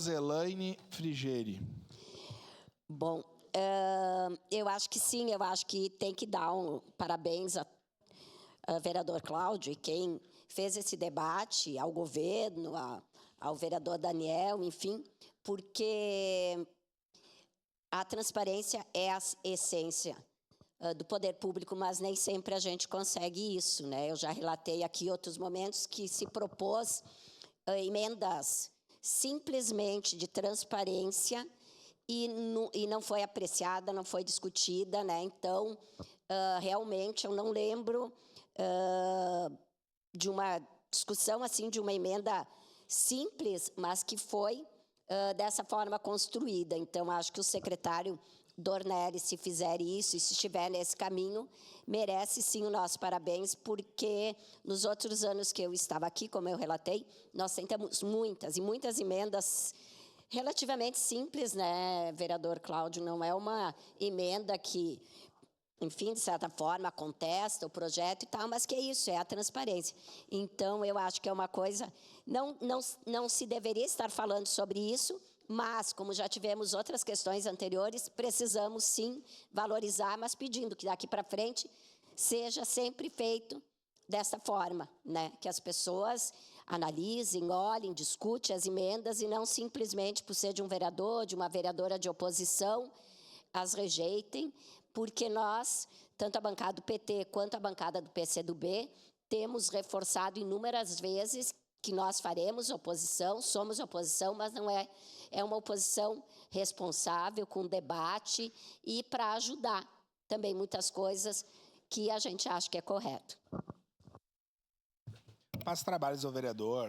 Elaine Frigeri. Bom, eu acho que sim, eu acho que tem que dar parabéns ao vereador Cláudio e quem fez esse debate, ao governo, ao vereador Daniel, enfim, porque a transparência é a essência do poder público, mas nem sempre a gente consegue isso, né? Eu já relatei aqui outros momentos que se propôs emendas simplesmente de transparência e não foi apreciada, não foi discutida, né? Então, realmente, eu não lembro de uma discussão assim, de uma emenda simples, mas que foi dessa forma construída. Então, acho que o secretário Dornelles, se fizer isso e se estiver nesse caminho, merece sim o nosso parabéns, porque nos outros anos que eu estava aqui, como eu relatei, nós tentamos muitas emendas relativamente simples, né, vereador Cláudio? Não é uma emenda que, enfim, de certa forma, contesta o projeto e tal, mas que é isso, é a transparência. Então, eu acho que é uma coisa... Não se deveria estar falando sobre isso, mas, como já tivemos outras questões anteriores, precisamos, sim, valorizar, mas pedindo que daqui para frente seja sempre feito dessa forma, né? Que as pessoas analisem, olhem, discutem as emendas e não simplesmente por ser de um vereador, de uma vereadora de oposição, as rejeitem, porque nós, tanto a bancada do PT quanto a bancada do PCdoB, temos reforçado inúmeras vezes que nós faremos oposição, somos oposição, mas não é uma oposição responsável, com debate e para ajudar também muitas coisas que a gente acha que é correto. Passa trabalhos ao vereador.